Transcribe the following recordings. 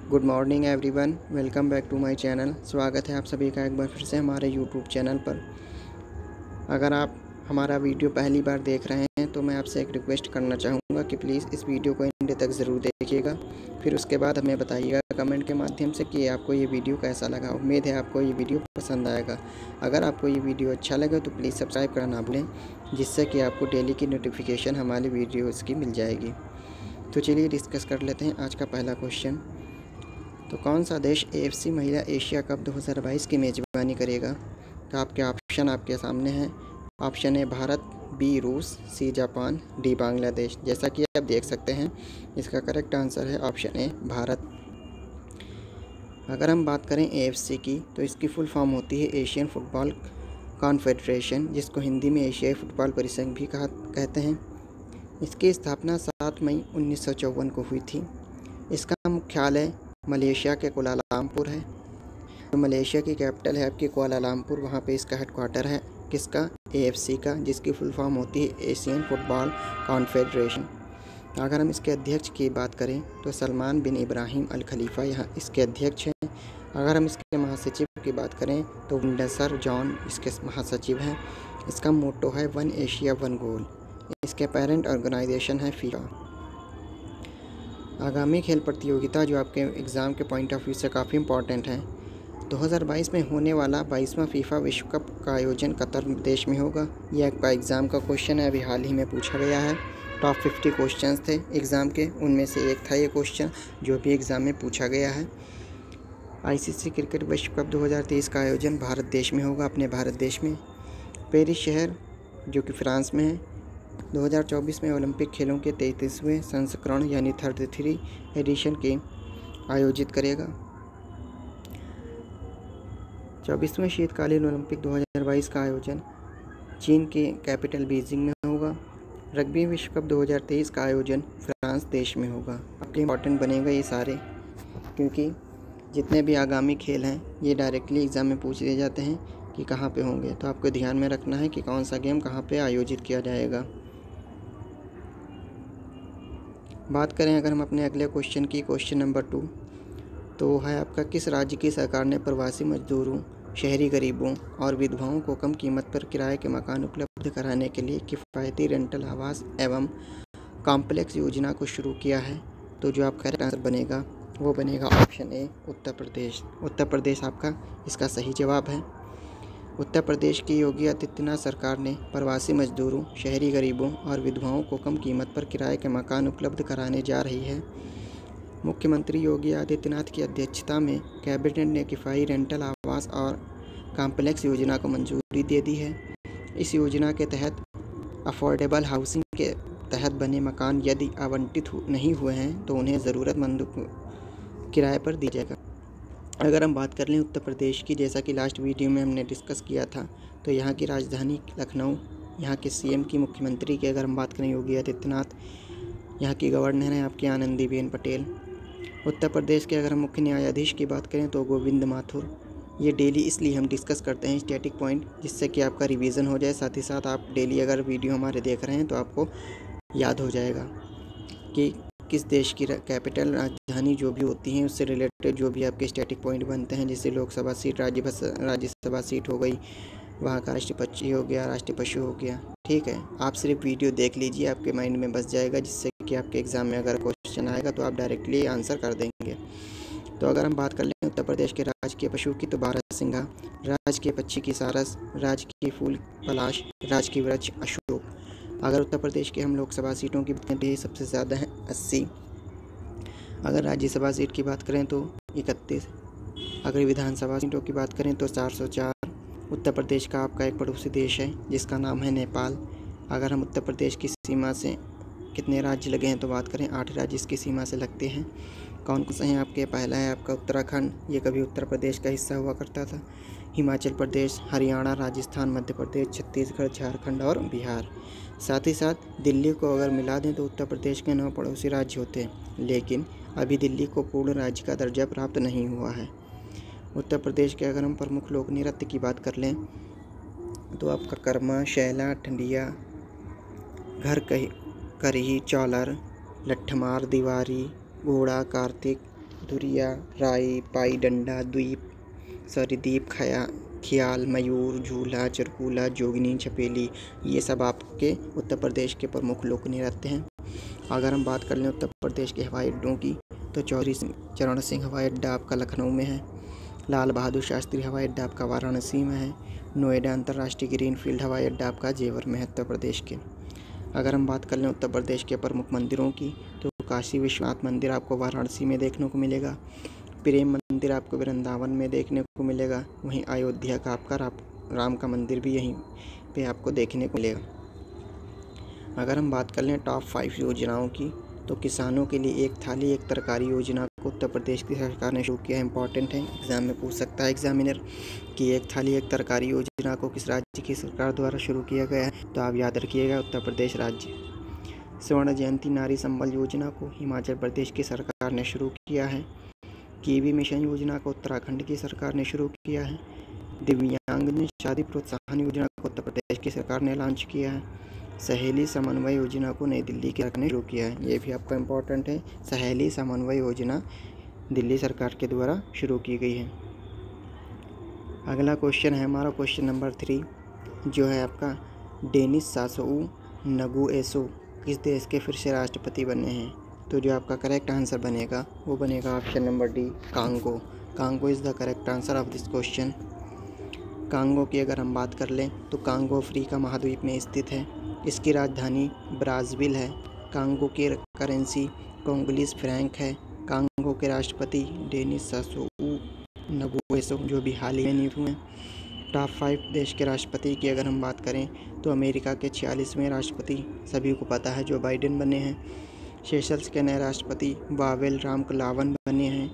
Good morning everyone, welcome back to my channel. स्वागत है आप सभी का एक बार फिर से हमारे यूट्यूब चैनल पर। अगर आप हमारा वीडियो पहली बार देख रहे हैं तो मैं आपसे एक रिक्वेस्ट करना चाहूँगा कि प्लीज़ इस वीडियो को एंड तक ज़रूर देखिएगा। फिर उसके बाद हमें बताइएगा कमेंट के माध्यम से कि आपको ये वीडियो कैसा लगा। उम्मीद है आपको ये वीडियो पसंद आएगा। अगर आपको ये वीडियो अच्छा लगे तो प्लीज़ सब्सक्राइब करना ना भूलें, जिससे कि आपको डेली की नोटिफिकेशन हमारी वीडियोज़ की मिल जाएगी। तो चलिए डिस्कस कर लेते हैं आज का पहला क्वेश्चन। तो कौन सा देश AFC महिला एशिया कप 2022 की मेज़बानी करेगा? तो आपके ऑप्शन आपके सामने हैं। ऑप्शन ए भारत, बी रूस, सी जापान, डी बांग्लादेश। जैसा कि आप देख सकते हैं इसका करेक्ट आंसर है ऑप्शन ए भारत। अगर हम बात करें AFC की तो इसकी फुल फॉर्म होती है एशियन फुटबॉल कॉन्फेडरेशन, जिसको हिंदी में एशियाई फुटबॉल परिसंघ भी कहते हैं। इसकी स्थापना 7 मई 1954 को हुई थी। इसका मुख्यालय मलेशिया के कुआलालंपुर है। तो मलेशिया की कैपिटल है आपकी कुआलालंपुर, वहाँ पे इसका हेडक्वार्टर है किसका? AFC का, जिसकी फुल फॉर्म होती है एशियन फुटबॉल कॉन्फेडरेशन। अगर हम इसके अध्यक्ष की बात करें तो सलमान बिन इब्राहिम अल खलीफा यहाँ इसके अध्यक्ष हैं। अगर हम इसके महासचिव की बात करें तो विंडसर जॉन इसके महासचिव हैं। इसका मोटो है वन एशिया वन गोल। इसके पेरेंट ऑर्गेनाइजेशन है फीफा। आगामी खेल प्रतियोगिता जो आपके एग्ज़ाम के पॉइंट ऑफ व्यू से काफ़ी इम्पॉर्टेंट है। 2022 में होने वाला 22वां फीफा विश्व कप का आयोजन कतर देश में होगा। यह आपका एग्ज़ाम का क्वेश्चन है, अभी हाल ही में पूछा गया है। टॉप 50 क्वेश्चंस थे एग्ज़ाम के, उनमें से एक था ये क्वेश्चन जो भी एग्ज़ाम में पूछा गया है। ICC क्रिकेट विश्व कप 2023 का आयोजन भारत देश में होगा, अपने भारत देश में। पेरिस शहर जो कि फ्रांस में है 2024 में ओलंपिक खेलों के 33वें संस्करण यानी 33 एडिशन के आयोजित करेगा। 24वें शीतकालीन ओलंपिक 2022 का आयोजन चीन के कैपिटल बीजिंग में होगा। रग्बी विश्व कप 2023 का आयोजन फ्रांस देश में होगा। आपके इम्पॉर्टेंट बनेगा ये सारे, क्योंकि जितने भी आगामी खेल हैं ये डायरेक्टली एग्ज़ाम में पूछ दिए जाते हैं कि कहाँ पे होंगे। तो आपको ध्यान में रखना है कि कौन सा गेम कहाँ पे आयोजित किया जाएगा। बात करें अगर हम अपने अगले क्वेश्चन की, क्वेश्चन नंबर 2, तो है आपका किस राज्य की सरकार ने प्रवासी मजदूरों, शहरी गरीबों और विधवाओं को कम कीमत पर किराए के मकान उपलब्ध कराने के लिए किफ़ायती रेंटल आवास एवं कॉम्प्लेक्स योजना को शुरू किया है? तो जो आपका करेक्ट आंसर बनेगा वो बनेगा ऑप्शन ए उत्तर प्रदेश। उत्तर प्रदेश आपका इसका सही जवाब है। उत्तर प्रदेश की योगी आदित्यनाथ सरकार ने प्रवासी मजदूरों, शहरी गरीबों और विधवाओं को कम कीमत पर किराए के मकान उपलब्ध कराने जा रही है। मुख्यमंत्री योगी आदित्यनाथ की अध्यक्षता में कैबिनेट ने किफ़ायती रेंटल आवास और कॉम्प्लेक्स योजना को मंजूरी दे दी है। इस योजना के तहत अफोर्डेबल हाउसिंग के तहत बने मकान यदि आवंटित नहीं हुए हैं तो उन्हें ज़रूरतमंदों को किराए पर दिया जाएगा। अगर हम बात कर लें उत्तर प्रदेश की, जैसा कि लास्ट वीडियो में हमने डिस्कस किया था, तो यहाँ की राजधानी लखनऊ, यहाँ के CM की, मुख्यमंत्री की अगर हम बात करें योगी आदित्यनाथ, यहाँ की गवर्नर हैं आपकी आनंदीबेन पटेल। उत्तर प्रदेश के अगर हम मुख्य न्यायाधीश की बात करें तो गोविंद माथुर। ये डेली इसलिए हम डिस्कस करते हैं स्टैटिक पॉइंट, जिससे कि आपका रिवीजन हो जाए, साथ ही साथ आप डेली अगर वीडियो हमारे देख रहे हैं तो आपको याद हो जाएगा कि किस देश की कैपिटल राजधानी जो भी होती हैं उससे रिलेटेड जो भी आपके स्टैटिक पॉइंट बनते हैं, जैसे लोकसभा सीट, राज्यसभा सीट हो गई, वहाँ का राष्ट्रीय पक्षी हो गया, राष्ट्रीय पशु हो गया। ठीक है, आप सिर्फ वीडियो देख लीजिए, आपके माइंड में बस जाएगा, जिससे कि आपके एग्ज़ाम में अगर क्वेश्चन आएगा तो आप डायरेक्टली आंसर कर देंगे। तो अगर हम बात कर लें उत्तर प्रदेश के राजकीय पशु की तो बारहसिंघा, राजकीय पक्षी की सारस, राजकीय फूल पलाश, राजकीय वृक्ष अशोक। अगर उत्तर प्रदेश के हम लोकसभा सीटों की बात करें तो ये सबसे ज़्यादा है 80। अगर राज्यसभा सीट की बात करें तो 31। अगर विधानसभा सीटों की बात करें तो 404। उत्तर प्रदेश का आपका एक पड़ोसी देश है जिसका नाम है नेपाल। अगर हम उत्तर प्रदेश की सीमा से कितने राज्य लगे हैं तो बात करें, 8 राज्य इसकी सीमा से लगते हैं। कौन कौन से हैं आपके? पहला है आपका उत्तराखंड, ये कभी उत्तर प्रदेश का हिस्सा हुआ करता था। हिमाचल प्रदेश, हरियाणा, राजस्थान, मध्य प्रदेश, छत्तीसगढ़, झारखंड और बिहार। साथ ही साथ दिल्ली को अगर मिला दें तो उत्तर प्रदेश के 9 पड़ोसी राज्य होते हैं, लेकिन अभी दिल्ली को पूर्ण राज्य का दर्जा प्राप्त नहीं हुआ है। उत्तर प्रदेश के अगर हम प्रमुख लोक नृत्य की बात कर लें तो आपका कर्मा, शैला, ठंडिया, घर करही, चौलर, लट्ठमार, दीवारी, घोड़ा, कार्तिक, धुरिया, राई, पाई, डंडा, दीप, ख्याल, मयूर, झूला, चरकूला, जोगिनी, छपेली, ये सब आपके उत्तर प्रदेश के प्रमुख लोक नृत्य हैं। अगर हम बात कर लें उत्तर प्रदेश के हवाई अड्डों की, तो चौधरी चरण सिंह हवाई अड्डा आपका लखनऊ में है। लाल बहादुर शास्त्री हवाई अड्डा आपका वाराणसी में है। नोएडा अंतर्राष्ट्रीय ग्रीनफील्ड हवाई अड्डा आपका जेवर में है उत्तर प्रदेश के। अगर हम बात कर लें उत्तर प्रदेश के प्रमुख मंदिरों की, तो काशी विश्वनाथ मंदिर आपको वाराणसी में देखने को मिलेगा। प्रेम मंदिर आपको वृंदावन में देखने को मिलेगा। वहीं अयोध्या का आपका राम का मंदिर भी यहीं पे आपको देखने को मिलेगा। अगर हम बात कर लें टॉप 5 योजनाओं की, तो किसानों के लिए एक थाली एक तरकारी योजना को उत्तर प्रदेश की सरकार ने शुरू किया है। इंपॉर्टेंट है, एग्जाम में पूछ सकता है एग्जामिनर कि एक थाली एक तरकारी योजना को किस राज्य की सरकार द्वारा शुरू किया गया है, तो आप याद रखिएगा उत्तर प्रदेश राज्य। स्वर्ण जयंती नारी संबल योजना को हिमाचल प्रदेश की सरकार ने शुरू किया है। कीवी मिशन योजना को उत्तराखंड की सरकार ने शुरू किया है। दिव्यांगजन शादी प्रोत्साहन योजना को उत्तर प्रदेश की सरकार ने लॉन्च किया है। सहेली समन्वय योजना को नई दिल्ली की सरकार ने शुरू किया है। ये भी आपका इम्पोर्टेंट है, सहेली समन्वय योजना दिल्ली सरकार के द्वारा शुरू की गई है। अगला क्वेश्चन है हमारा क्वेश्चन नंबर 3, जो है आपका डेनिस सासोऊ नगुएसो किस देश के फिर से राष्ट्रपति बने हैं। तो जो आपका करेक्ट आंसर बनेगा वो बनेगा option number D, Congo. Congo is the correct answer of this question. Congo की अगर हम बात कर लें, तो कांगो अफ्रीका महाद्वीप में स्थित है। इसकी राजधानी ब्राज़ील है। कांगो की करेंसी कोंगोलीज फ्रैंक है। कांगो के राष्ट्रपति डेनिस सासोऊ नगुएसो, जो भी हाल ही में नियुक्त हुए हैं। टॉप 5 देश के राष्ट्रपति की अगर हम बात करें, तो अमेरिका के 46वें राष्ट्रपति सभी को पता है जो बाइडेन बने हैं। सेशल्स के नए राष्ट्रपति वावेल रामकलावन बने हैं।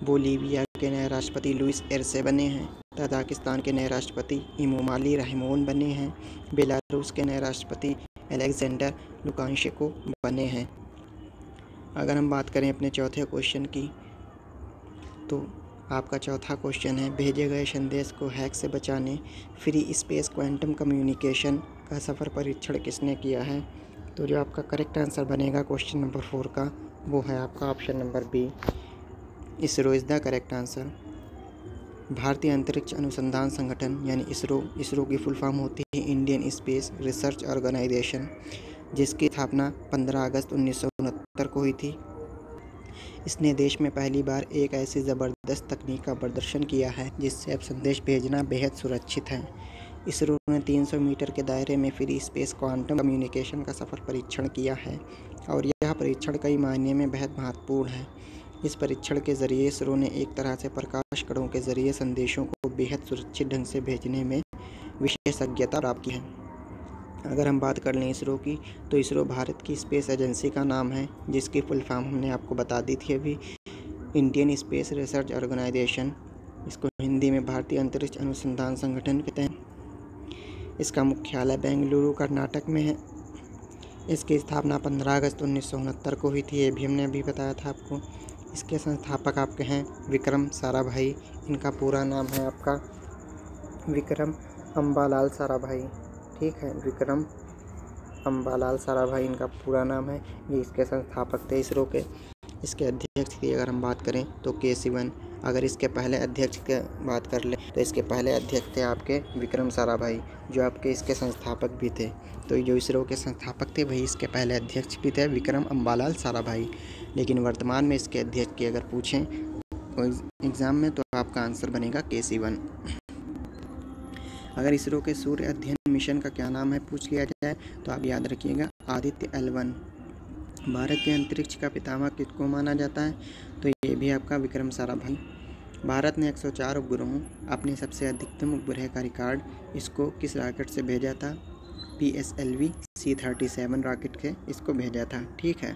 बोलीविया के नए राष्ट्रपति लुइस एरसे बने हैं। तजाकिस्तान के नए राष्ट्रपति इमोमाली रहमोन बने हैं। बेलारूस के नए राष्ट्रपति अलेक्जेंडर लुकाशेंको बने हैं। अगर हम बात करें अपने चौथे क्वेश्चन की, तो आपका चौथा क्वेश्चन है भेजे गए संदेश को हैक से बचाने फ्री स्पेस क्वांटम कम्युनिकेशन का सफ़र परीक्षण किसने किया है। तो जो आपका करेक्ट आंसर बनेगा क्वेश्चन नंबर 4 का, वो है आपका option number B, ISRO is the correct answer. भारतीय अंतरिक्ष अनुसंधान संगठन यानी इसरो की फुल फॉर्म होती है इंडियन स्पेस रिसर्च ऑर्गेनाइजेशन, जिसकी स्थापना 15 अगस्त 1969 को हुई थी। इसने देश में पहली बार एक ऐसी ज़बरदस्त तकनीक का प्रदर्शन किया है जिससे अब संदेश भेजना बेहद सुरक्षित है। इसरो ने 300 मीटर के दायरे में फ्री स्पेस क्वांटम कम्युनिकेशन का सफल परीक्षण किया है और यह परीक्षण कई मायने में बेहद महत्वपूर्ण है। इस परीक्षण के ज़रिए इसरो ने एक तरह से प्रकाश कणों के ज़रिए संदेशों को बेहद सुरक्षित ढंग से भेजने में विशेषज्ञता प्राप्त की है। अगर हम बात कर लें इसरो की, तो इसरो भारत की स्पेस एजेंसी का नाम है, जिसकी फुल फॉर्म हमने आपको बता दी थी अभी, इंडियन स्पेस रिसर्च ऑर्गेनाइजेशन। इसको हिंदी में भारतीय अंतरिक्ष अनुसंधान संगठन कहते हैं। इसका मुख्यालय बेंगलुरु कर्नाटक में है। इसकी स्थापना 15 अगस्त 1969 को हुई थी, ये भी हमने अभी बताया था आपको। इसके संस्थापक आपके हैं विक्रम साराभाई। इनका पूरा नाम है आपका विक्रम अम्बालाल साराभाई। ठीक है, विक्रम अम्बालाल साराभाई इनका पूरा नाम है। ये इसके संस्थापक थे इसरो के। इसके अध्यक्ष की अगर हम बात करें तो के सिवन। अगर इसके पहले अध्यक्ष की बात कर लें तो इसके पहले अध्यक्ष थे आपके विक्रम साराभाई, जो आपके इसके संस्थापक भी थे। तो जो इसरो के संस्थापक थे वही इसके पहले अध्यक्ष भी थे, विक्रम अम्बालाल साराभाई। लेकिन वर्तमान में इसके अध्यक्ष की अगर पूछें एग्ज़ाम में, तो आपका आंसर बनेगा के सिवन। अगर इसरो के सूर्य अध्ययन मिशन का क्या नाम है पूछ लिया जाए, तो आप याद रखिएगा आदित्य L1। भारत के अंतरिक्ष का पितामह किसको माना जाता है, तो ये भी आपका विक्रम साराभाई। भारत ने 104 उपग्रहों, अपने सबसे अधिकतम उपग्रह का रिकॉर्ड इसको किस रॉकेट से भेजा था, PSLV C-37 रॉकेट के इसको भेजा था। ठीक है,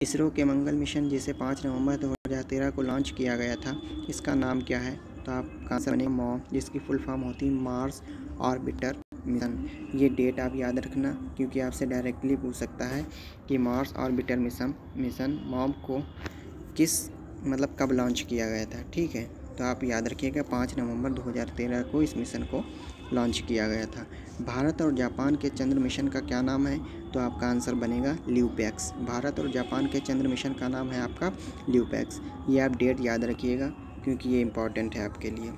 इसरो के मंगल मिशन जिसे 5 नवंबर 2013 को लॉन्च किया गया था, इसका नाम क्या है, तो आपका आंसर बनेगा मॉम, जिसकी फुल फॉर्म होती है मार्स ऑर्बिटर मिशन। ये डेट आप याद रखना, क्योंकि आपसे डायरेक्टली पूछ सकता है कि मार्स ऑर्बिटर मिशन मॉम को कब लॉन्च किया गया था। ठीक है, तो आप याद रखिएगा 5 नवंबर 2013 को इस मिशन को लॉन्च किया गया था। भारत और जापान के चंद्र मिशन का क्या नाम है? तो आपका आंसर बनेगा ल्यूपैक्स। भारत और जापान के चंद्र मिशन का नाम है आपका ल्यूपैक्स। ये आप डेट याद रखिएगा क्योंकि ये इम्पॉर्टेंट है आपके लिए।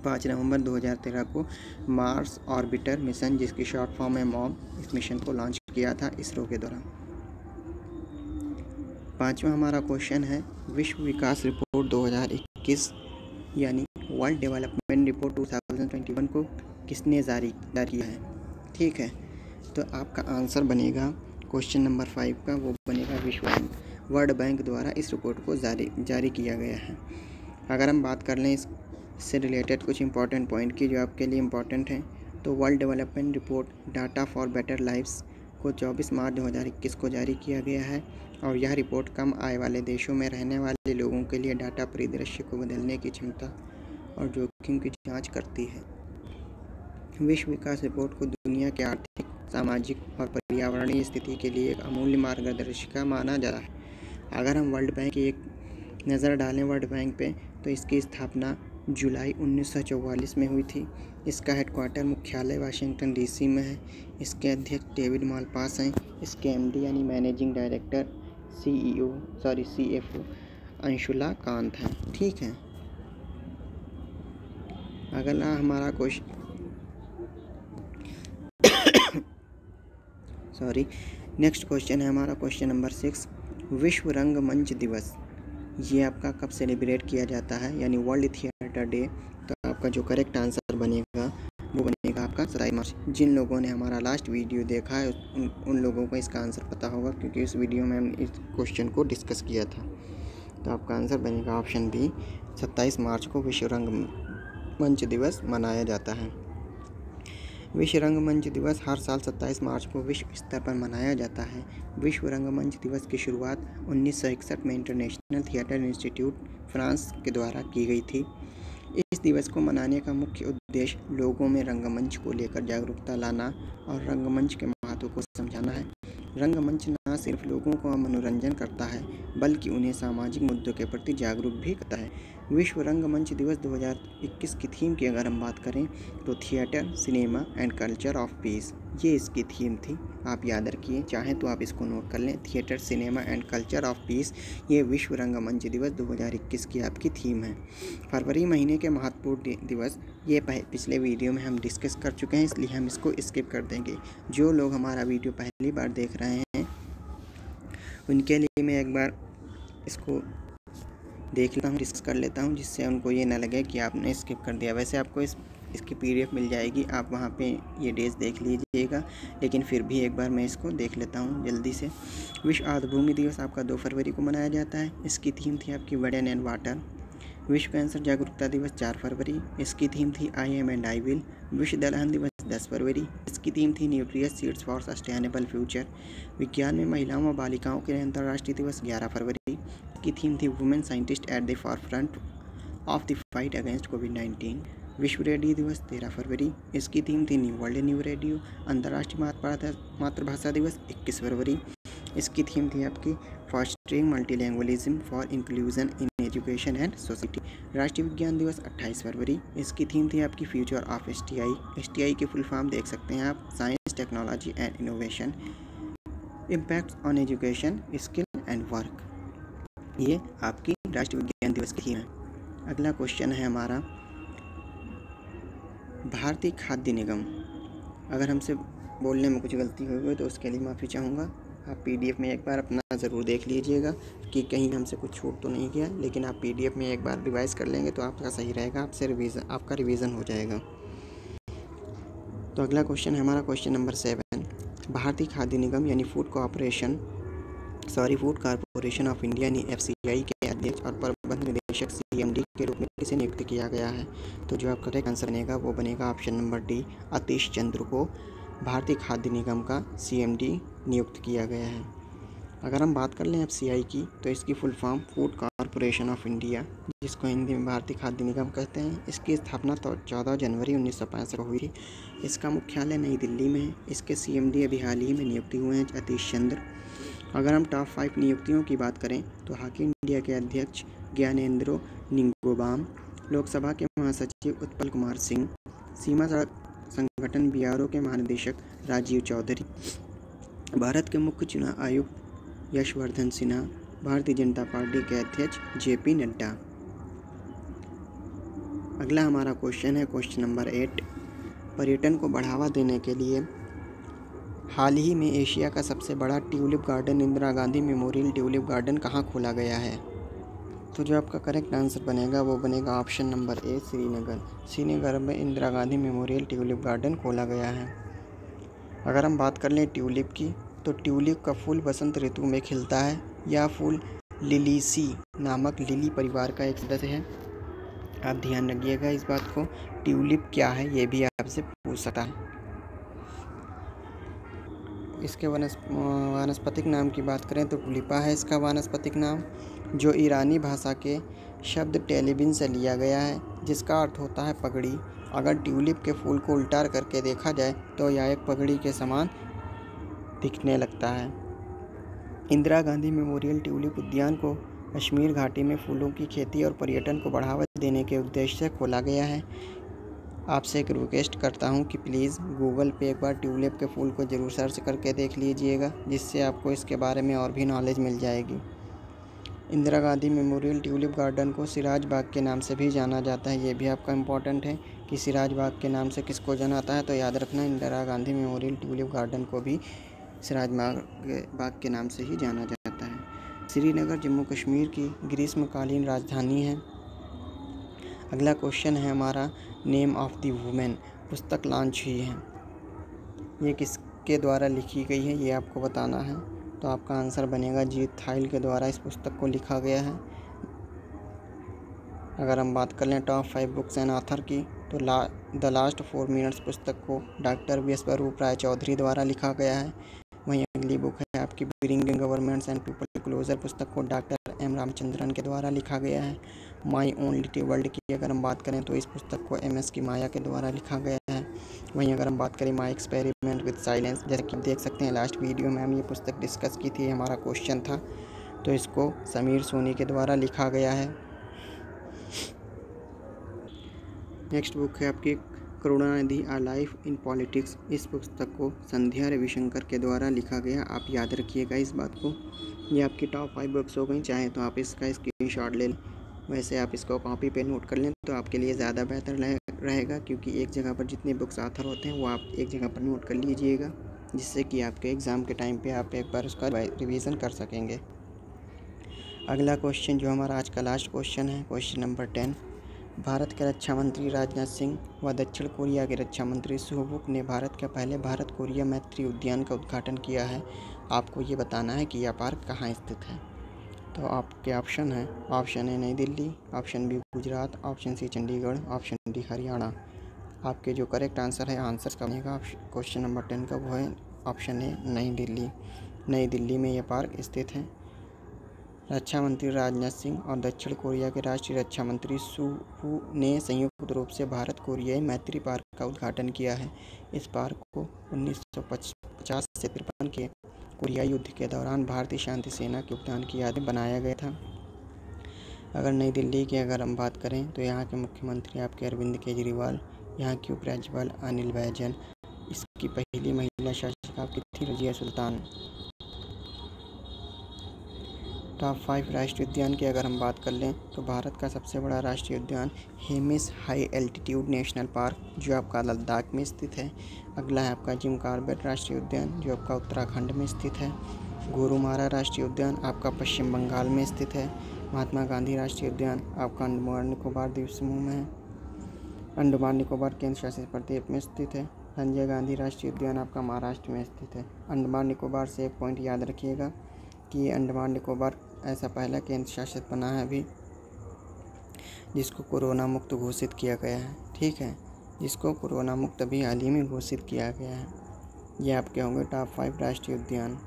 5 नवंबर 2013 को मार्स ऑर्बिटर मिशन, जिसकी शॉर्ट फॉर्म है मॉम, इस मिशन को लॉन्च किया था इसरो के द्वारा। 5वां हमारा क्वेश्चन है, विश्व विकास रिपोर्ट 2021 यानी वर्ल्ड डेवलपमेंट रिपोर्ट 2021 को किसने जारी किया है? ठीक है, तो आपका आंसर बनेगा क्वेश्चन नंबर 5 का, वो बनेगा विश्व बैंक। वर्ल्ड बैंक द्वारा इस रिपोर्ट को जारी किया गया है। अगर हम बात कर लें इससे रिलेटेड कुछ इंपॉर्टेंट पॉइंट की जो आपके लिए इम्पॉर्टेंट हैं, तो world development report data for better lifes को 24 मार्च 2021 को जारी किया गया है और यह रिपोर्ट कम आय वाले देशों में रहने वाले लोगों के लिए डाटा परिदृश्य को बदलने की क्षमता और जोखिम की जांच करती है। विश्व विकास रिपोर्ट को दुनिया के आर्थिक, सामाजिक और पर्यावरणीय स्थिति के लिए एक अमूल्य मार्गदर्शिका माना जा रहा है। अगर हम वर्ल्ड बैंक की एक नज़र डालें वर्ल्ड बैंक पे, तो इसकी स्थापना जुलाई 1944 में हुई थी। इसका हेडक्वार्टर मुख्यालय वाशिंगटन डीसी में है। इसके अध्यक्ष डेविड मालपास हैं। इसके एमडी यानी managing director CFO Anshula Kant हैं। ठीक है, अगला हमारा क्वेश्चन नेक्स्ट क्वेश्चन है हमारा क्वेश्चन नंबर 6, विश्व रंगमंच दिवस ये आपका कब सेलिब्रेट किया जाता है, यानी वर्ल्ड थिएटर डे? तो आपका जो करेक्ट आंसर बनेगा वो बनेगा आपका 27 मार्च। जिन लोगों ने हमारा लास्ट वीडियो देखा है उन लोगों को इसका आंसर पता होगा, क्योंकि उस वीडियो में हमने इस क्वेश्चन को डिस्कस किया था। तो आपका आंसर बनेगा ऑप्शन बी, 27 मार्च को विश्व रंगमंच दिवस मनाया जाता है। विश्व रंगमंच दिवस हर साल 27 मार्च को विश्व स्तर पर मनाया जाता है। विश्व रंगमंच दिवस की शुरुआत 1961 में इंटरनेशनल थिएटर इंस्टीट्यूट फ्रांस के द्वारा की गई थी। इस दिवस को मनाने का मुख्य उद्देश्य लोगों में रंगमंच को लेकर जागरूकता लाना और रंगमंच के महत्व को समझाना है। रंगमंच न सिर्फ लोगों को मनोरंजन करता है बल्कि उन्हें सामाजिक मुद्दों के प्रति जागरूक भी करता है। विश्व रंगमंच दिवस 2021 की थीम की अगर हम बात करें तो theatre, cinema and culture of peace, ये इसकी थीम थी। आप याद रखिए, चाहें तो आप इसको नोट कर लें, theatre, cinema and culture of peace, ये विश्व रंगमंच दिवस 2021 की आपकी थीम है। फरवरी महीने के महत्वपूर्ण दिवस ये पिछले वीडियो में हम डिस्कस कर चुके हैं, इसलिए हम इसको स्किप कर देंगे। जो लोग हमारा वीडियो पहली बार देख रहे हैं उनके लिए मैं एक बार इसको देख लेता हूँ, डिस्कस कर लेता हूँ, जिससे उनको ये ना लगे कि आपने स्किप कर दिया। वैसे आपको इसकी PDF मिल जाएगी, आप वहाँ पे ये डेज देख लीजिएगा, लेकिन फिर भी एक बार मैं इसको देख लेता हूँ जल्दी से। विश्व आर्द्रभूमि दिवस आपका 2 फरवरी को मनाया जाता है। इसकी थीम थी आपकी वुडन एंड वाटर। विश्व कैंसर जागरूकता दिवस 4 फरवरी, इसकी थीम थी I am and I will। विश्व दलहन दिवस 10 फरवरी, इसकी थीम थी nutritious seeds for sustainable future. विज्ञान में महिलाओं और बालिकाओं के लिए अंतर्राष्ट्रीय दिवस 11 फरवरी, की थीम थी women scientist at the forefront of the fight against कोविड-19। विश्व रेडियो दिवस 13 फरवरी, इसकी थीम थी वर्ल्ड न्यू रेडियो। अंतर्राष्ट्रीय मातृभाषा दिवस 21 फरवरी, इसकी थीम थी आपकी fostering multilingualism for inclusion in education and society. राष्ट्रीय विज्ञान दिवस 28 फरवरी, इसकी थीम थी आपकी फ्यूचर ऑफ STI की फुल फॉर्म देख सकते हैं आप, science, technology and innovation, impact on education, skill and work. ये आपकी राष्ट्रीय विज्ञान दिवस की थीम है। अगला क्वेश्चन है हमारा, भारतीय खाद्य निगम। अगर हमसे बोलने में कुछ गलती हुई हो तो उसके लिए माफ़ी चाहूँगा। आप PDF में एक बार अपना ज़रूर देख लीजिएगा कि कहीं हमसे कुछ छूट तो नहीं गया, लेकिन आप PDF में एक बार रिवाइज़ कर लेंगे तो आपका सही रहेगा, आपका रिवीजन हो जाएगा। तो अगला क्वेश्चन है हमारा क्वेश्चन नंबर 7, भारतीय खाद्य निगम यानी फूड कॉरपोरेशन ऑफ इंडिया यानी FCI के अध्यक्ष और प्रबंध निदेशक CMD के रूप में किसे नियुक्त किया गया है? तो जो आपका करेक्ट आंसर बनेगा वो बनेगा ऑप्शन नंबर डी, आतिश चंद्र को भारतीय खाद्य निगम का CMD नियुक्त किया गया है। अगर हम बात कर लें FCI की, तो इसकी full form food corporation of India, जिसको हिंदी में भारतीय खाद्य निगम कहते हैं। इसकी स्थापना 14 जनवरी 1965 को हुई थी। इसका मुख्यालय नई दिल्ली में है। इसके CMD अभी हाल ही में नियुक्ति हुए हैं, आतिश चंद्र। अगर हम टॉप 5 नियुक्तियों की बात करें तो हॉकी इंडिया के अध्यक्ष ज्ञानेंद्रो निंगोबाम, लोकसभा के महासचिव उत्पल कुमार सिंह, सीमा सड़क संगठन बीआरओ के महानिदेशक राजीव चौधरी, भारत के मुख्य चुनाव आयुक्त यशवर्धन सिन्हा, भारतीय जनता पार्टी के अध्यक्ष जेपी नड्डा। अगला हमारा क्वेश्चन है क्वेश्चन नंबर 8। पर्यटन को बढ़ावा देने के लिए हाल ही में एशिया का सबसे बड़ा tulip garden Indira Gandhi memorial tulip garden कहाँ खोला गया है? तो जो आपका करेक्ट आंसर बनेगा वो बनेगा option number A, Srinagar. Srinagar में Indira Gandhi memorial tulip garden खोला गया है। अगर हम बात कर लें ट्यूलिप की, तो ट्यूलिप का फूल बसंत ऋतु में खिलता है। यह फूल लिलीसी नामक लिली परिवार का एक सदस्य है। आप ध्यान रखिएगा इस बात को, ट्यूलिप क्या है ये भी आपसे पूछ सकता है। इसके वानस्पतिक नाम की बात करें तो टुलिपा है इसका वानस्पतिक नाम, जो ईरानी भाषा के शब्द टेलिबिन से लिया गया है, जिसका अर्थ होता है पगड़ी। अगर ट्यूलिप के फूल को उल्टा करके देखा जाए तो यह एक पगड़ी के समान दिखने लगता है। इंदिरा गांधी मेमोरियल ट्यूलिप उद्यान को कश्मीर घाटी में फूलों की खेती और पर्यटन को बढ़ावा देने के उद्देश्य से खोला गया है। आपसे एक रिक्वेस्ट करता हूं कि प्लीज़ गूगल पे एक बार ट्यूलिप के फूल को ज़रूर सर्च करके देख लीजिएगा, जिससे आपको इसके बारे में और भी नॉलेज मिल जाएगी। Indira Gandhi memorial tulip garden को सिराज बाग के नाम से भी जाना जाता है। ये भी आपका इम्पोर्टेंट है कि सिराज बाग के नाम से किसको जाना जाता है, तो याद रखना Indira Gandhi memorial tulip garden को भी सिराज बाग के नाम से ही जाना जाता है। श्रीनगर जम्मू कश्मीर की ग्रीष्मकालीन राजधानी है। अगला क्वेश्चन है हमारा, नेम ऑफ द वुमेन पुस्तक लॉन्च हुई है, ये किसके द्वारा लिखी गई है ये आपको बताना है। तो आपका आंसर बनेगा जीत थाइल के द्वारा इस पुस्तक को लिखा गया है। अगर हम बात कर लें टॉप 5 बुक्स एंड ऑथर की, तो द लास्ट 4 मिनट्स पुस्तक को डॉक्टर विश्वरूप राय चौधरी द्वारा लिखा गया है। वहीं अगली बुक है आपकी bringing governments and people closer पुस्तक को डॉक्टर एम रामचंद्रन के द्वारा लिखा गया है। माई ओन लिटिल वर्ल्ड की अगर हम बात करें तो इस पुस्तक को MS की माया के द्वारा लिखा गया है। वहीं अगर हम बात करें माई एक्सपेरिमेंट विद साइलेंस, जैसे कि देख सकते हैं लास्ट वीडियो में हम ये पुस्तक डिस्कस की थी, हमारा क्वेश्चन था, तो इसको समीर सोनी के द्वारा लिखा गया है। नेक्स्ट बुक है आपकी करुणानिधि आ लाइफ इन पॉलिटिक्स, इस पुस्तक को संध्या रविशंकर के द्वारा लिखा गया। आप याद रखिएगा इस बात को, ये आपकी टॉप 5 बुक्स हो गई। चाहे तो आप इसका स्क्रीनशॉट ले लें, वैसे आप इसको कॉपी पे नोट कर लें तो आपके लिए ज़्यादा बेहतर रहेगा, क्योंकि एक जगह पर जितने बुक्स ऑथर होते हैं वो आप एक जगह पर नोट कर लीजिएगा, जिससे कि आपके एग्ज़ाम के टाइम पे आप एक बार उसका रिवीजन कर सकेंगे। अगला क्वेश्चन जो हमारा आज का लास्ट क्वेश्चन है, क्वेश्चन नंबर 10। भारत के रक्षा मंत्री राजनाथ सिंह व दक्षिण कोरिया के रक्षा मंत्री सुह ने भारत के पहले भारत कोरिया मैत्री उद्यान का उद्घाटन किया है। आपको ये बताना है कि यह पार्क कहाँ स्थित है। तो आपके ऑप्शन है, option A New Delhi, option B Gujarat, option C Chandigarh, option D Haryana. आपके जो करेक्ट आंसर है, आंसर का बनेगा क्वेश्चन नंबर 10 का, वो है ऑप्शन ए नई दिल्ली। नई दिल्ली में यह पार्क स्थित है। रक्षा मंत्री राजनाथ सिंह और दक्षिण कोरिया के राष्ट्रीय रक्षा मंत्री सुह ने संयुक्त रूप से भारत कोरियाई मैत्री पार्क का उद्घाटन किया है। इस पार्क को 1950 से 53 के कोरियाई युद्ध के दौरान भारतीय शांति सेना के योगदान की याद में बनाया गया था। अगर नई दिल्ली की अगर हम बात करें तो यहाँ के मुख्यमंत्री आपके अरविंद केजरीवाल, यहाँ की उपराज्यपाल अनिल बैजल, इसकी पहली महिला शासक आपकी थी रजिया सुल्तान। टॉप 5 राष्ट्रीय उद्यान की अगर हम बात कर लें तो भारत का सबसे बड़ा राष्ट्रीय उद्यान Hemis high altitude national park, जो आपका लद्दाख में स्थित है। अगला है आपका जिम कॉर्बेट राष्ट्रीय उद्यान, जो आपका उत्तराखंड में स्थित है। गोरुमारा राष्ट्रीय उद्यान आपका पश्चिम बंगाल में स्थित है। महात्मा गांधी राष्ट्रीय उद्यान आपका अंडमान निकोबार द्वीप समूह में है, अंडमान निकोबार केंद्र शासित प्रदेश में स्थित है। संजय गांधी राष्ट्रीय उद्यान आपका महाराष्ट्र में स्थित है। अंडमान निकोबार से एक पॉइंट याद रखिएगा कि ये अंडमान निकोबार ऐसा पहला केंद्र शासित बना है अभी जिसको कोरोना मुक्त घोषित किया गया है। ठीक है, जिसको कोरोना मुक्त अभी हाल ही में घोषित किया गया है। ये आपके होंगे टॉप 5 राष्ट्रीय उद्यान।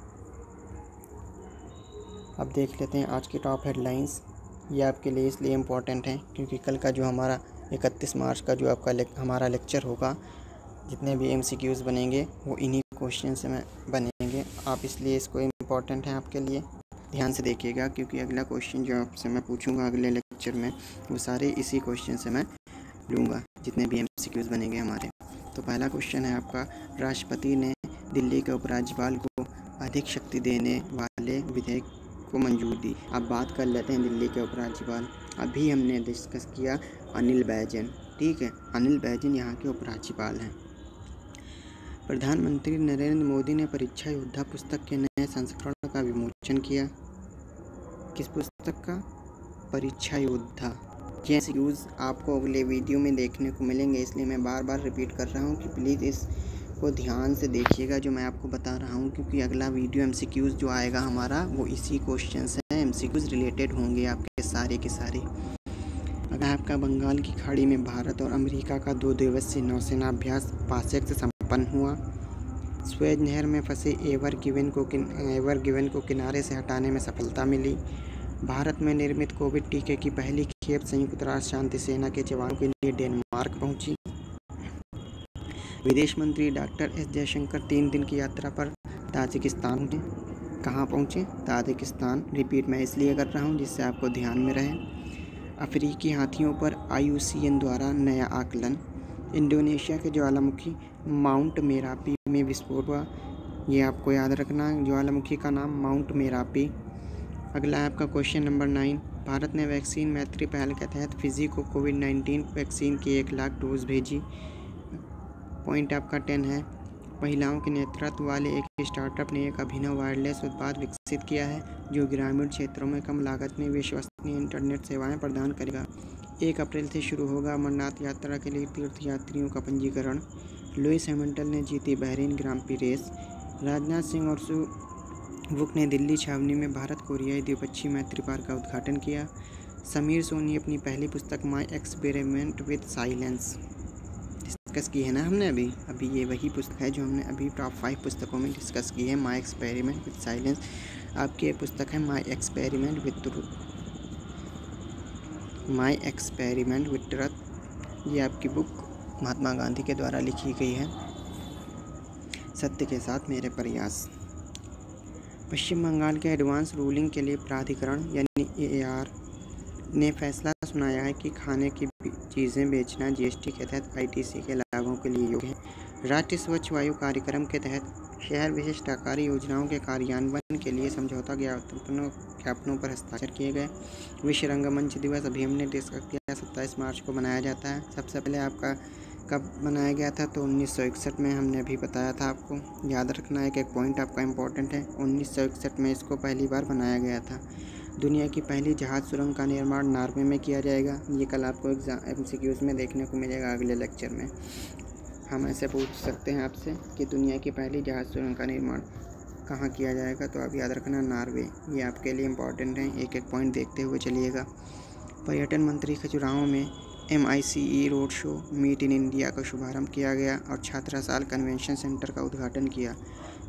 अब देख लेते हैं आज की टॉप हेडलाइंस। ये आपके लिए इसलिए इम्पोर्टेंट है क्योंकि कल का जो हमारा 31 मार्च का जो आपका हमारा लेक्चर होगा, जितने भी MCQs बनेंगे वो इन्हीं क्वेश्चन से बनेंगे। आप इसलिए इसको इम्पोर्टेंट है आपके लिए, ध्यान से देखिएगा, क्योंकि अगला क्वेश्चन जो आपसे मैं पूछूंगा अगले लेक्चर में वो सारे इसी क्वेश्चन से मैं लूँगा। जितने भी MCQs बनेंगे हमारे। तो पहला क्वेश्चन है आपका, राष्ट्रपति ने दिल्ली के उपराज्यपाल को अधिक शक्ति देने वाले विधेयक को मंजूरी दी। अब बात कर लेते हैं दिल्ली के उपराज्यपाल। अभी हमने डिस्कस किया अनिल बैजन, ठीक है, अनिल बैजन यहाँ के उपराज्यपाल हैं। प्रधानमंत्री नरेंद्र मोदी ने परीक्षा योद्धा पुस्तक के नए संस्करण का विमोचन किया। किस पुस्तक का? परीक्षा योद्धा। ये MCQs आपको अगले वीडियो में देखने को मिलेंगे, इसलिए मैं बार बार रिपीट कर रहा हूँ कि प्लीज़ इसको ध्यान से देखिएगा जो मैं आपको बता रहा हूँ, क्योंकि अगला वीडियो MCQs जो आएगा हमारा वो इसी क्वेश्चन से MCQs रिलेटेड होंगे आपके सारे के सारे। अगर आपका बंगाल की खाड़ी में भारत और अमेरिका का 2 दिवसीय नौसेना अभ्यास पासेक से संपन्न हुआ। स्वेज नहर में फंसे एवर गिवन को किनारे से हटाने में सफलता मिली। भारत में निर्मित कोविड टीके की पहली खेप संयुक्त राष्ट्र शांति सेना के जवानों के लिए डेनमार्क पहुंची। विदेश मंत्री डॉक्टर एस जयशंकर 3 दिन की यात्रा पर ताजिकिस्तान पहुंचे। कहाँ पहुंचे? ताजिकिस्तान। रिपीट मैं इसलिए कर रहा हूं जिससे आपको ध्यान में रहे। अफ्रीकी हाथियों पर IUCN द्वारा नया आकलन। इंडोनेशिया के ज्वालामुखी माउंट मेरापी में विस्फोट हुआ। ये आपको याद रखना है, ज्वालामुखी का नाम माउंट मेरापी। अगला है आपका क्वेश्चन नंबर 9। भारत ने वैक्सीन मैत्री पहल के तहत फिजी को कोविड-19 वैक्सीन की 1 लाख डोज भेजी। पॉइंट आपका 10 है। महिलाओं के नेतृत्व वाले एक स्टार्टअप ने एक अभिनव वायरलेस उत्पाद विकसित किया है जो ग्रामीण क्षेत्रों में कम लागत में विश्वसनीय इंटरनेट सेवाएं प्रदान करेगा। 1 अप्रैल से शुरू होगा अमरनाथ यात्रा के लिए तीर्थयात्रियों का पंजीकरण। लुइस हैमिल्टन ने जीती बहरीन ग्रां प्री रेस। राजनाथ सिंह और वुक ने दिल्ली छावनी में भारत कोरियाई द्विपक्षीय मैत्री पार्क का उद्घाटन किया। समीर सोनी अपनी पहली पुस्तक my experiment with silence discuss की है ना हमने अभी ये वही पुस्तक है जो हमने अभी टॉप 5 पुस्तकों में डिस्कस की है। माई एक्सपेरिमेंट विद साइलेंस आपकी एक पुस्तक है। माई एक्सपेरिमेंट विद ट्रुथ ये आपकी बुक महात्मा गांधी के द्वारा लिखी गई है। सत्य के साथ मेरे प्रयास। पश्चिम बंगाल के एडवांस रूलिंग के लिए प्राधिकरण यानी AAR ने फैसला सुनाया है कि खाने की चीज़ें बेचना GST के तहत ITC के लाभों के लिए योग्य है। राष्ट्रीय स्वच्छ वायु कार्यक्रम के तहत शहर विशिष्ट आकारी योजनाओं के कार्यान्वयन के लिए समझौता ज्ञापनों पर हस्ताक्षर किए गए। विश्व रंगमंच दिवस अभी हमने डिस्कस किया 27 मार्च को मनाया जाता है। सबसे पहले आपका कब बनाया गया था? तो 1961 में हमने अभी बताया था आपको। याद रखना है कि एक पॉइंट आपका इम्पोर्टेंट है, 1961 में इसको पहली बार बनाया गया था। दुनिया की पहली जहाज़ सुरंग का निर्माण नॉर्वे में किया जाएगा। ये कल आपको MCQs में देखने को मिलेगा अगले लेक्चर में। हम ऐसे पूछ सकते हैं आपसे कि दुनिया की पहली जहाज़ सुरंग का निर्माण कहाँ किया जाएगा, तो आप याद रखना नॉर्वे। ये आपके लिए इम्पोर्टेंट है, एक एक पॉइंट देखते हुए चलिएगा। पर्यटन मंत्री खजुराहो में MICE road show meet in India का शुभारंभ किया गया और छात्रासाल कन्वेंशन सेंटर का उद्घाटन किया।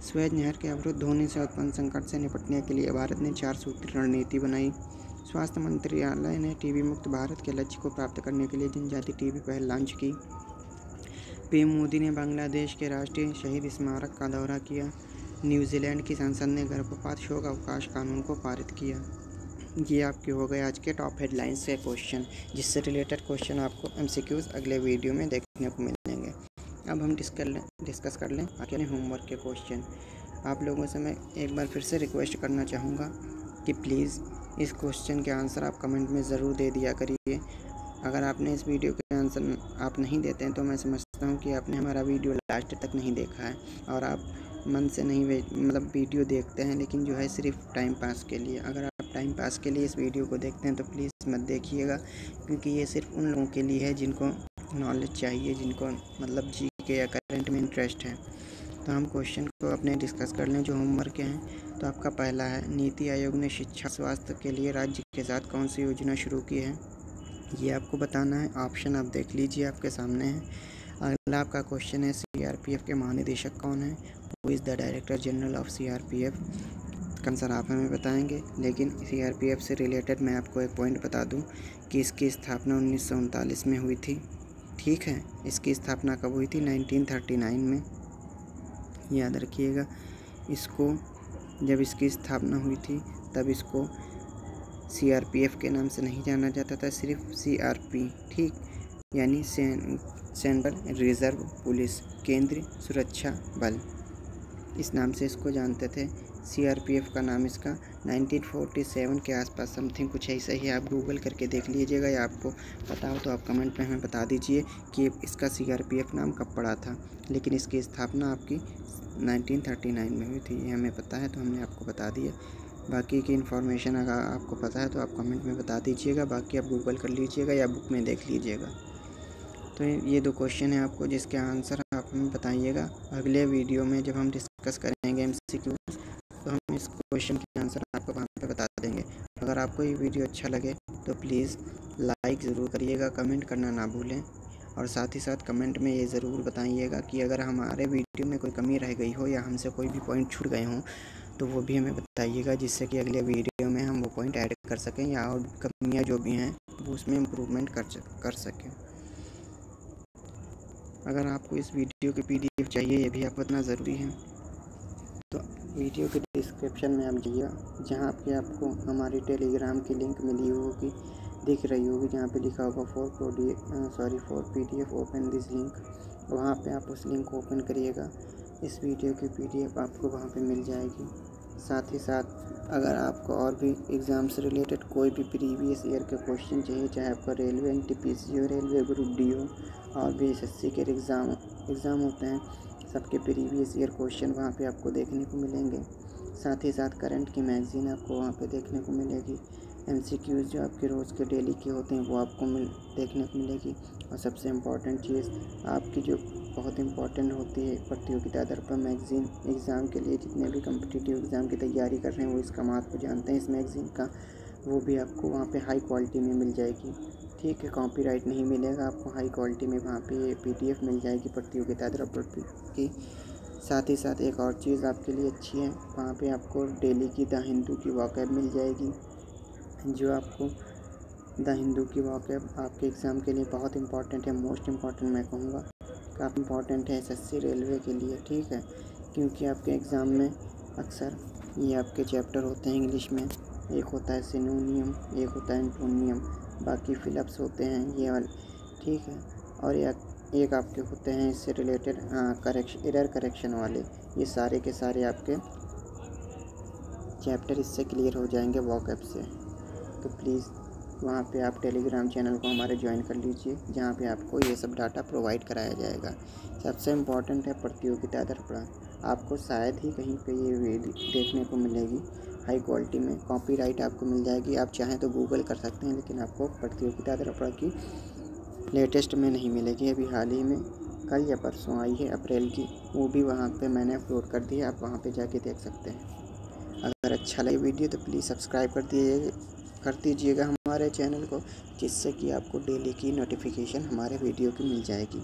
स्वेज नहर के अवरुद्ध होने से उत्पन्न संकट से निपटने के लिए भारत ने 4 सूत्री रणनीति बनाई। स्वास्थ्य मंत्रालय ने टीबी मुक्त भारत के लक्ष्य को प्राप्त करने के लिए जनजाति टीबी पहल लॉन्च की। पीएम मोदी ने बांग्लादेश के राष्ट्रीय शहीद स्मारक का दौरा किया। न्यूजीलैंड की संसद ने गर्भपात शोक अवकाश कानून को पारित किया। ये आपके हो गए आज के टॉप हेडलाइंस के क्वेश्चन, जिससे रिलेटेड क्वेश्चन आपको MCQs अगले वीडियो में देखने को मिलेंगे। अब हम डिस्कस कर लें अपने होमवर्क के क्वेश्चन। आप लोगों से मैं एक बार फिर से रिक्वेस्ट करना चाहूँगा कि प्लीज़ इस क्वेश्चन के आंसर आप कमेंट में ज़रूर दे दिया करिए। अगर आपने इस वीडियो के आंसर आप नहीं देते हैं तो मैं समझता हूँ कि आपने हमारा वीडियो लास्ट तक नहीं देखा है और आप मन से नहीं वीडियो देखते हैं, लेकिन जो है सिर्फ टाइम पास के लिए। अगर आप टाइम पास के लिए इस वीडियो को देखते हैं तो प्लीज़ मत देखिएगा, क्योंकि ये सिर्फ उन लोगों के लिए है जिनको नॉलेज चाहिए, जिनको GK या करंट में इंटरेस्ट है। तो हम क्वेश्चन को अपने डिस्कस कर लें जो होमवर्क के हैं। तो आपका पहला है, नीति आयोग ने शिक्षा स्वास्थ्य के लिए राज्य के साथ कौन सी योजना शुरू की है? ये आपको बताना है। ऑप्शन आप देख लीजिए आपके सामने है। अगला आपका क्वेश्चन है, CRPF के महानिदेशक कौन है? Who is the director general of CRPF? Answer आप हमें बताएंगे, लेकिन CRPF से रिलेटेड मैं आपको एक पॉइंट बता दूं कि इसकी स्थापना 1939 में हुई थी। ठीक है, इसकी स्थापना कब हुई थी? 1939 में। याद रखिएगा इसको। जब इसकी स्थापना हुई थी तब इसको CRPF के नाम से नहीं जाना जाता था, सिर्फ CRP। ठीक, यानी सेंट्रल रिजर्व पुलिस, केंद्रीय सुरक्षा बल, इस नाम से इसको जानते थे। सीआरपीएफ का नाम इसका 1947 के आसपास समथिंग कुछ ऐसा ही, आप गूगल करके देख लीजिएगा, या आपको पता हो तो आप कमेंट में हमें बता दीजिए कि इसका सीआरपीएफ नाम कब पड़ा था। लेकिन इसकी स्थापना आपकी 1939 में हुई थी, ये हमें पता है तो हमने आपको बता दिया। बाकी की इन्फॉर्मेशन अगर आपको पता है तो आप कमेंट में बता दीजिएगा, बाकी आप गूगल कर लीजिएगा या बुक में देख लीजिएगा। तो ये 2 क्वेश्चन हैं आपको जिसके आंसर आप हमें बताइएगा। अगले वीडियो में जब हम डिस्कस करेंगे MCQ तो हम इस क्वेश्चन के आंसर आपको वहाँ पे बता देंगे। अगर आपको ये वीडियो अच्छा लगे तो प्लीज़ लाइक ज़रूर करिएगा, कमेंट करना ना भूलें, और साथ ही साथ कमेंट में ये ज़रूर बताइएगा कि अगर हमारे वीडियो में कोई कमी रह गई हो या हमसे कोई भी पॉइंट छूट गए हों तो वो भी हमें बताइएगा, जिससे कि अगले वीडियो में हम वो पॉइंट ऐड कर सकें या और कमियाँ जो भी हैं वो उसमें इम्प्रूवमेंट कर सकें। अगर आपको इस वीडियो की PDF चाहिए, ये भी आपको बताना ज़रूरी है, तो वीडियो के डिस्क्रिप्शन में आप जाइए, जहाँ पे आपको हमारी टेलीग्राम की लिंक मिली होगी, दिख रही होगी, जहाँ पे लिखा होगा for PDF open this link, वहाँ पे आप उस लिंक को ओपन करिएगा। इस वीडियो की PDF आपको वहाँ पे मिल जाएगी। साथ ही साथ अगर आपको और भी एग्ज़ाम से रिलेटेड कोई भी प्रीवियस ईयर के क्वेश्चन चाहिए, चाहे आपका रेलवे NTPC हो, रेलवे ग्रुप D हो, और भी SSC के एग्ज़ाम होते हैं, सबके प्रीवियस ईयर क्वेश्चन वहाँ पे आपको देखने को मिलेंगे। साथ ही साथ करंट की मैगज़ीन आपको वहाँ पे देखने को मिलेगी। MCQs जो आपके रोज़ के डेली के होते हैं वो आपको देखने को मिलेगी। और सबसे इम्पॉर्टेंट चीज़ आपकी जो बहुत इम्पॉर्टेंट होती है प्रतियोगिता आधार पर मैगज़ीन, एग्ज़ाम के लिए जितने भी कम्पिटिटिव एग्ज़ाम की तैयारी कर रहे हैं वो इसका महत्व जानते हैं इस मैगज़ीन का, वो भी आपको वहाँ पे हाई क्वालिटी में मिल जाएगी। ठीक है, कॉपीराइट नहीं मिलेगा आपको, हाई क्वालिटी में वहाँ पे ये PDF मिल जाएगी प्रतियोगिता आधार पर की। साथ ही साथ एक और चीज़ आपके लिए अच्छी है, वहाँ पे आपको डेली की द हिंदू की वॉकैब मिल जाएगी, जो आपको द हिंदू की वॉकैब आपके एग्ज़ाम के लिए बहुत इंपॉर्टेंट है, मोस्ट इम्पॉर्टेंट मैं कहूँगा, काफ़ी इंपॉर्टेंट है SSC रेलवे के लिए। ठीक है, क्योंकि आपके एग्ज़ाम में अक्सर ये आपके चैप्टर होते हैं इंग्लिश में, एक होता है सिनोनियम, एक होता है एंटोनियम, बाकी फिलअप्स होते हैं ये वाले। ठीक है, और एक आपके होते हैं इससे रिलेटेड एरर करेक्शन वाले। ये सारे के सारे आपके चैप्टर इससे क्लियर हो जाएंगे वॉकअप से। तो प्लीज़ वहाँ पे आप टेलीग्राम चैनल को हमारे ज्वाइन कर लीजिए, जहाँ पे आपको ये सब डाटा प्रोवाइड कराया जाएगा। सबसे इम्पॉर्टेंट है प्रतियोगिता आधार पर, आपको शायद ही कहीं पे ये वीडियो देखने को मिलेगी हाई क्वालिटी में, कॉपीराइट आपको मिल जाएगी। आप चाहें तो गूगल कर सकते हैं, लेकिन आपको प्रतियोगिता आधार पर की लेटेस्ट में नहीं मिलेगी। अभी हाल ही में कल या परसों आई है अप्रैल की, वो भी वहाँ पे मैंने अपलोड कर दी है, आप वहाँ पे जाके देख सकते हैं। अगर अच्छा लगे वीडियो तो प्लीज़ सब्सक्राइब कर दीजिएगा हमारे चैनल को, जिससे कि आपको डेली की नोटिफिकेशन हमारे वीडियो की मिल जाएगी।